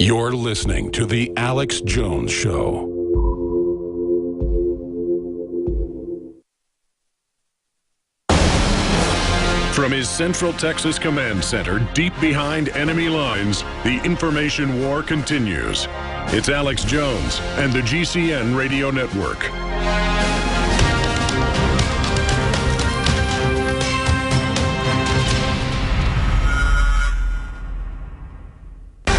You're listening to The Alex Jones Show. From his Central Texas Command Center, deep behind enemy lines, the information war continues. It's Alex Jones and the GCN Radio Network.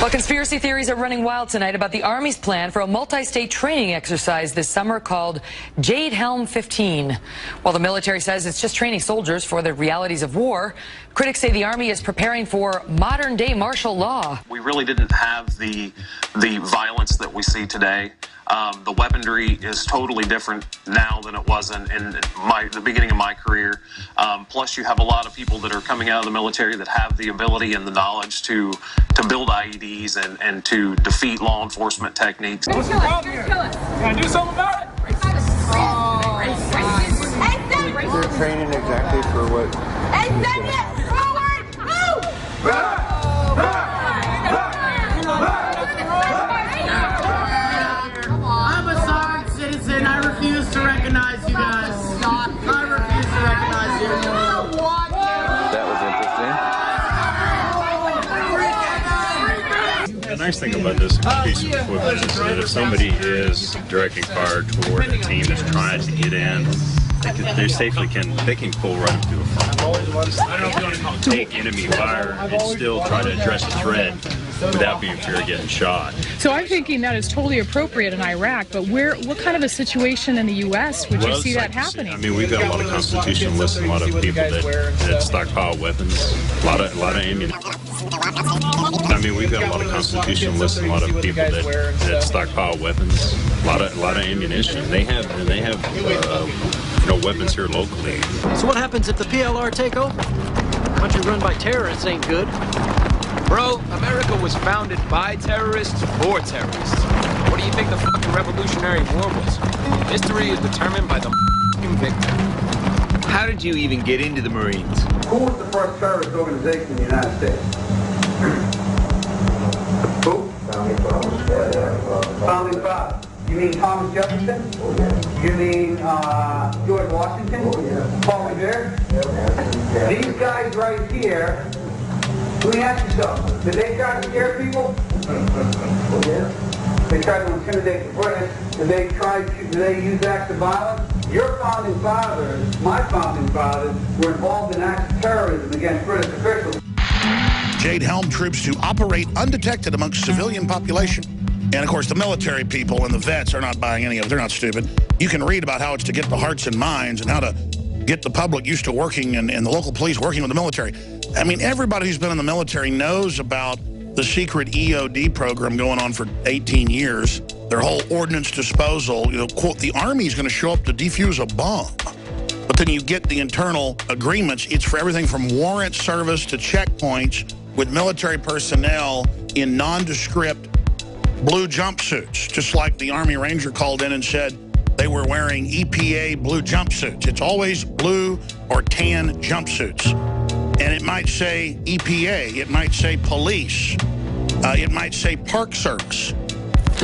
Well, conspiracy theories are running wild tonight about the Army's plan for a multi-state training exercise this summer called Jade Helm 15. While the military says it's just training soldiers for the realities of war, critics say the Army is preparing for modern-day martial law. We really didn't have the violence that we see today. The weaponry is totally different now than it was in the beginning of my career. Plus, you have a lot of people that are coming out of the military that have the ability and the knowledge to build IEDs and to defeat law enforcement techniques. What's the problem here? Can I do something about it? They're training exactly for what? Forward! Move! I'm a sovereign citizen. I refuse to recognize you guys. I refuse to recognize you. That was interesting. The nice thing about this piece of equipment is that if somebody is directing fire toward a team that's trying to get in, they can pull right up to a front. Take enemy fire and still try to address a threat without being fear of getting shot. So I'm thinking that is totally appropriate in Iraq, but what kind of a situation in the U.S. would you see that happening? I mean, we've got a lot of constitutionalists and a lot of people that stockpile weapons, a lot of ammunition. I mean, we've got a lot of constitutionalists and a lot of people that stockpile weapons, a lot of ammunition. They have weapons here locally. So what happens if the PLR take over? A country run by terrorists ain't good. Bro, America was founded by terrorists for terrorists. What do you think the fucking Revolutionary War was? History is determined by the fucking victor. How did you even get into the Marines? Who was the first terrorist organization in the United States? Who? Founding Fathers. You mean Thomas Jefferson? You mean George Washington? Paul Revere? These guys right here, let me ask you something. Did they try to scare people? They tried to intimidate the British. Did they use acts of violence? Your founding fathers, my founding fathers, were involved in acts of terrorism against British officials. Jade Helm troops to operate undetected amongst civilian population. And, of course, the military people and the vets are not buying any of it. They're not stupid. You can read about how it's to get the hearts and minds and how to get the public used to working and the local police working with the military. I mean, everybody who's been in the military knows about the secret EOD program going on for 18 years. Their whole ordnance disposal, quote, the Army's going to show up to defuse a bomb. But then you get the internal agreements. It's for everything from warrant service to checkpoints with military personnel in nondescript blue jumpsuits, just like the Army Ranger called in and said they were wearing EPA blue jumpsuits. It's always blue or tan jumpsuits. And it might say EPA, it might say police, it might say Park Service.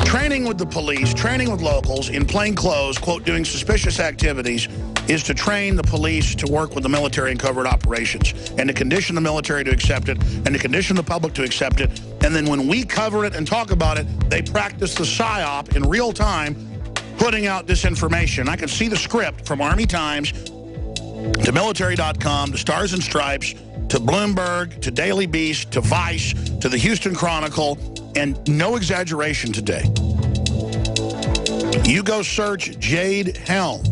Training with the police, training with locals in plain clothes, quote, doing suspicious activities, is to train the police to work with the military in covert operations and to condition the military to accept it and to condition the public to accept it. And then when we cover it and talk about it, they practice the PSYOP in real time, putting out disinformation. I can see the script from Army Times to military.com to Stars and Stripes to Bloomberg to Daily Beast to Vice to the Houston Chronicle, and no exaggeration today. You go search Jade Helm.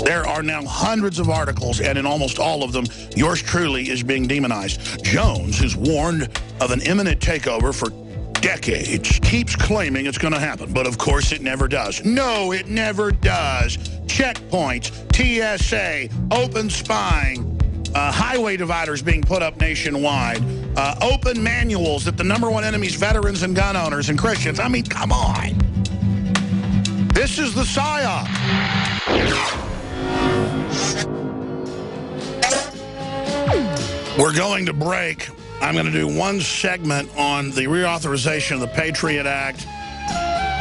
There are now hundreds of articles, and in almost all of them, yours truly is being demonized. Jones, who's warned of an imminent takeover for decades, keeps claiming it's going to happen, but of course it never does. No, it never does. Checkpoints, TSA, open spying, highway dividers being put up nationwide, open manuals that the #1 enemy's veterans and gun owners and Christians. I mean, come on. This is the PSYOP. We're going to break. I'm going to do one segment on the reauthorization of the Patriot Act,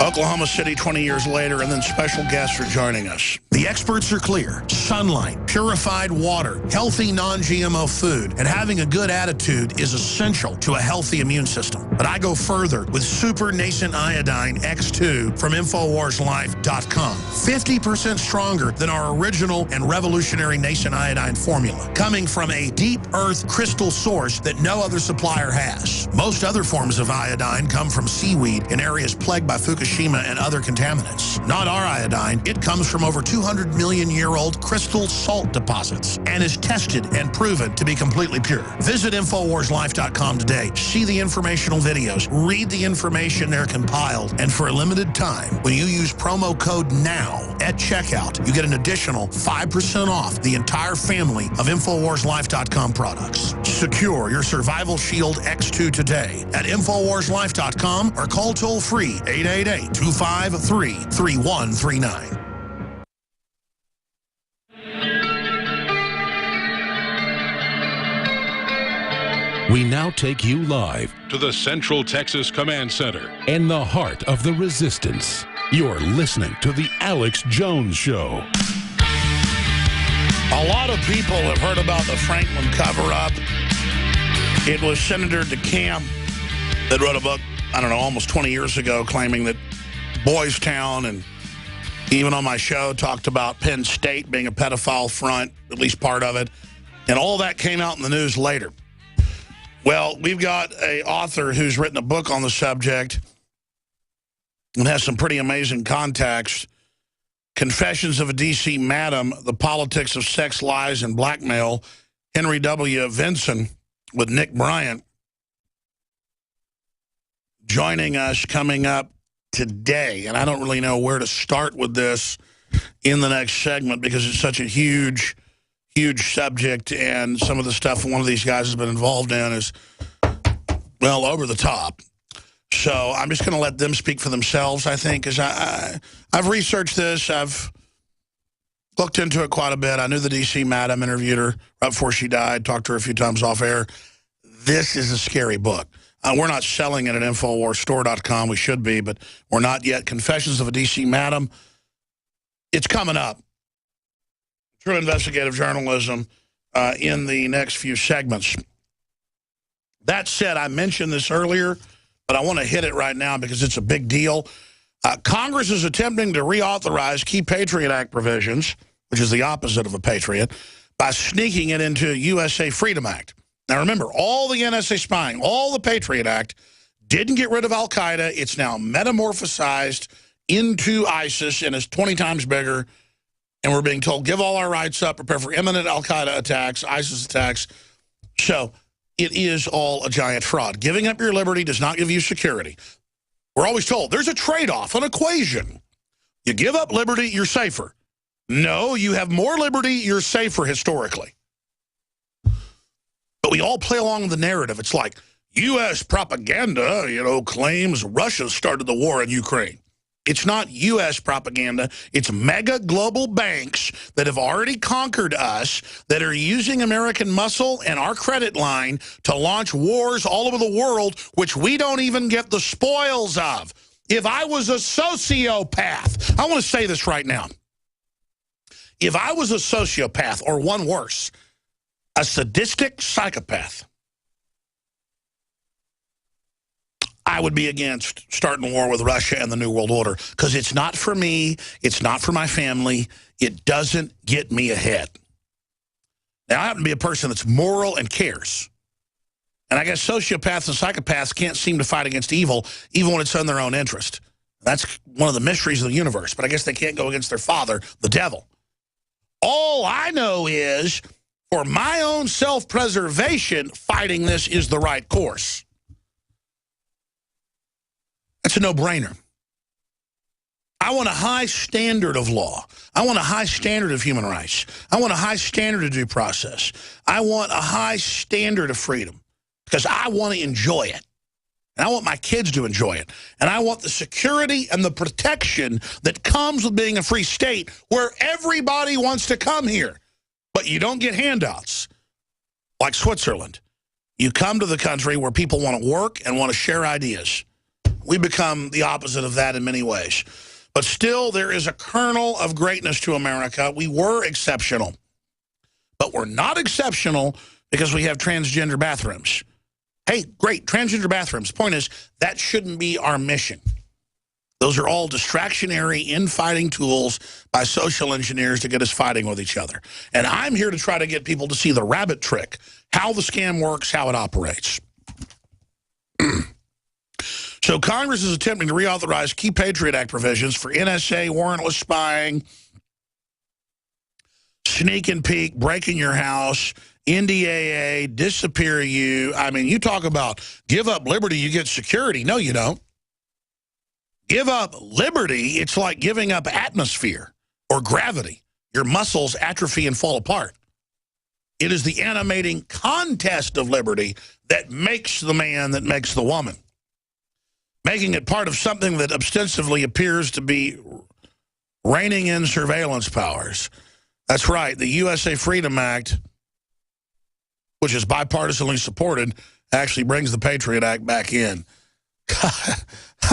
Oklahoma City 20 years later, and then special guests are joining us. The experts are clear. Sunlight, purified water, healthy non-GMO food, and having a good attitude is essential to a healthy immune system. But I go further with Super Nascent Iodine X2 from InfoWarsLife.com. 50% stronger than our original and revolutionary Nascent Iodine formula, coming from a deep earth crystal source that no other supplier has. Most other forms of iodine come from seaweed in areas plagued by Fukushima and other contaminants. Not our iodine. It comes from over 200 million-year-old crystal salt deposits and is tested and proven to be completely pure. Visit InfoWarsLife.com today. See the informational videos. Read the information they're compiled. And for a limited time, when you use promo code NOW at checkout, you get an additional 5% off the entire family of InfoWarsLife.com products. Secure your Survival Shield X2 today at InfoWarsLife.com or call toll-free 888-253-3139. We now take you live to the Central Texas Command Center in the heart of the resistance. You're listening to The Alex Jones Show. A lot of people have heard about the Franklin cover-up. It was Senator DeCamp that wrote a book, I don't know, almost 20 years ago, claiming that Boys Town, and even on my show, talked about Penn State being a pedophile front, at least part of it, and all that came out in the news later. Well, we've got an author who's written a book on the subject and has some pretty amazing contacts. Confessions of a D.C. Madam, The Politics of Sex, Lies, and Blackmail, Henry W. Vinson with Nick Bryant, joining us coming up today. And I don't really know where to start with this in the next segment because it's such a huge subject, and some of the stuff one of these guys has been involved in is, well, over the top. So I'm just going to let them speak for themselves, I think, because I've researched this. I've looked into it quite a bit. I knew the D.C. Madam, interviewed her right before she died, talked to her a few times off air. This is a scary book. We're not selling it at InfoWarsStore.com. We should be, but we're not yet. Confessions of a D.C. Madam. It's coming up. True investigative journalism in the next few segments. That said, I mentioned this earlier, but I want to hit it right now because it's a big deal. Congress is attempting to reauthorize key Patriot Act provisions, which is the opposite of a patriot, by sneaking it into USA Freedom Act. Now remember, all the NSA spying, all the Patriot Act didn't get rid of Al-Qaeda. It's now metamorphosized into ISIS and is 20 times bigger. And we're being told, give all our rights up, prepare for imminent Al-Qaeda attacks, ISIS attacks. So it is all a giant fraud. Giving up your liberty does not give you security. We're always told there's a trade-off, an equation. You give up liberty, you're safer. No, you have more liberty, you're safer historically. But we all play along with the narrative. It's like U.S. propaganda, claims Russia started the war in Ukraine. It's not U.S. propaganda. It's mega global banks that have already conquered us, that are using American muscle and our credit line to launch wars all over the world, which we don't even get the spoils of. If I was a sociopath, I want to say this right now. If I was a sociopath, or one worse, a sadistic psychopath, I would be against starting a war with Russia and the New World Order because it's not for me. It's not for my family. It doesn't get me ahead. Now, I happen to be a person that's moral and cares. And I guess sociopaths and psychopaths can't seem to fight against evil, even when it's in their own interest. That's one of the mysteries of the universe. But I guess they can't go against their father, the devil. All I know is, for my own self-preservation, fighting this is the right course. That's a no-brainer. I want a high standard of law. I want a high standard of human rights. I want a high standard of due process. I want a high standard of freedom because I want to enjoy it. And I want my kids to enjoy it. And I want the security and the protection that comes with being a free state where everybody wants to come here. But you don't get handouts like Switzerland. You come to the country where people want to work and want to share ideas. We become the opposite of that in many ways. But still, there is a kernel of greatness to America. We were exceptional. But we're not exceptional because we have transgender bathrooms. Hey, great, transgender bathrooms. Point is, that shouldn't be our mission. Those are all distractionary, infighting tools by social engineers to get us fighting with each other. And I'm here to try to get people to see the rabbit trick, how the scam works, how it operates. So Congress is attempting to reauthorize key Patriot Act provisions for NSA, warrantless spying, sneak and peek, breaking your house, NDAA, disappear you. I mean, you talk about give up liberty, you get security. No, you don't. Give up liberty, it's like giving up atmosphere or gravity. Your muscles atrophy and fall apart. It is the animating contest of liberty that makes the man, that makes the woman. Making it part of something that ostensibly appears to be reining in surveillance powers. That's right, the USA Freedom Act, which is bipartisanly supported, actually brings the Patriot Act back in.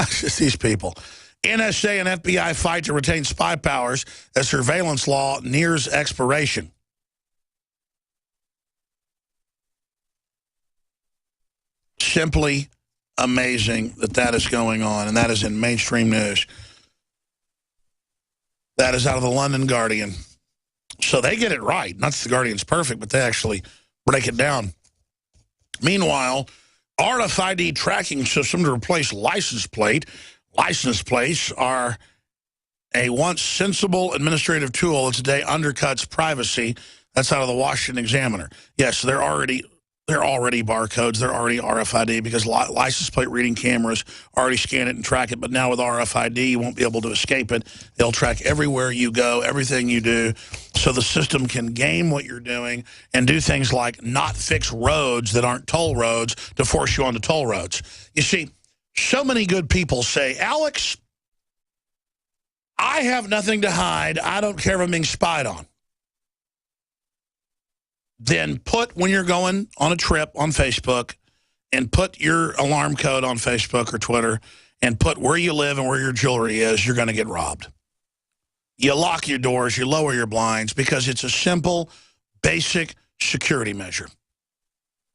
Just these people. NSA and FBI fight to retain spy powers as surveillance law nears expiration. Simply amazing that that is going on, and that is in mainstream news. That is out of the London Guardian. So they get it right. Not that the Guardian's perfect, but they actually break it down. Meanwhile, RFID tracking system to replace license plate. License plates are a once sensible administrative tool that today undercuts privacy. That's out of the Washington Examiner. Yes, they're already barcodes. They're already RFID because license plate reading cameras already scan it and track it. But now with RFID, you won't be able to escape it. They'll track everywhere you go, everything you do. So the system can game what you're doing and do things like not fix roads that aren't toll roads to force you onto toll roads. You see, so many good people say, Alex, I have nothing to hide. I don't care if I'm being spied on. Then put, when you're going on a trip on Facebook, and put your alarm code on Facebook or Twitter, and put where you live and where your jewelry is, you're going to get robbed. You lock your doors, you lower your blinds, because it's a simple, basic security measure.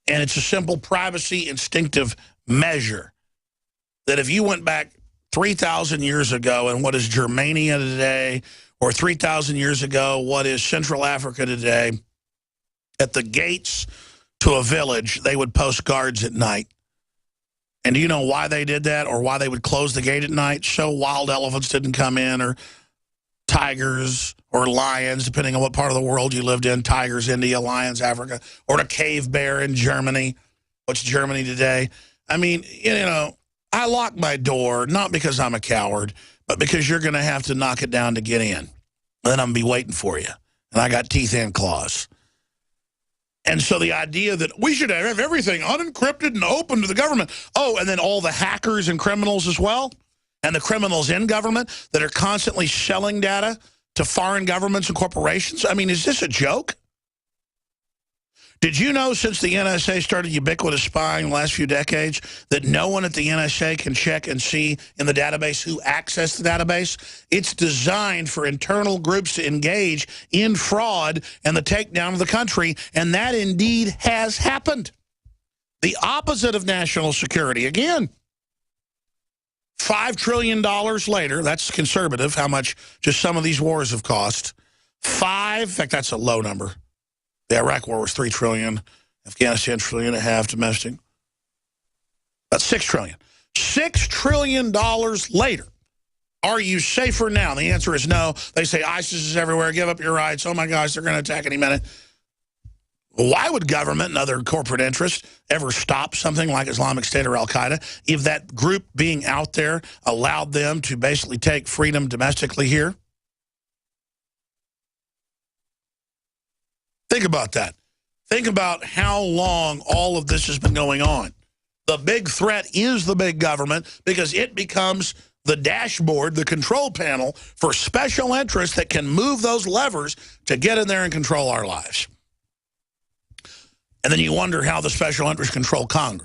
And it's a simple privacy instinctive measure that if you went back 3,000 years ago and what is Germania today, or 3,000 years ago, what is Central Africa today, at the gates to a village, they would post guards at night. And do you know why they did that, or why they would close the gate at night? So wild elephants didn't come in, or tigers, or lions, depending on what part of the world you lived in. Tigers, India, lions, Africa, or the cave bear in Germany. What's Germany today? I mean, you know, I lock my door, not because I'm a coward, but because you're going to have to knock it down to get in. And then I'm going to be waiting for you. And I got teeth and claws. And so the idea that we should have everything unencrypted and open to the government. Oh, and then all the hackers and criminals as well, and the criminals in government that are constantly selling data to foreign governments and corporations. I mean, is this a joke? Did you know since the NSA started ubiquitous spying in the last few decades that no one at the NSA can check and see in the database who accessed the database? It's designed for internal groups to engage in fraud and the takedown of the country, and that indeed has happened. The opposite of national security. Again, $5 trillion later, that's conservative, how much just some of these wars have cost. In fact, that's a low number. The Iraq war was $3 trillion, Afghanistan $1.5 trillion domestic. About $6 trillion. $6 trillion later. Are you safer now? The answer is no. They say ISIS is everywhere. Give up your rights. Oh my gosh, they're going to attack any minute. Why would government and other corporate interests ever stop something like Islamic State or Al-Qaeda if that group being out there allowed them to basically take freedom domestically here? Think about that. Think about how long all of this has been going on. The big threat is the big government because it becomes the dashboard, the control panel for special interests that can move those levers to get in there and control our lives. And then you wonder how the special interests control Congress.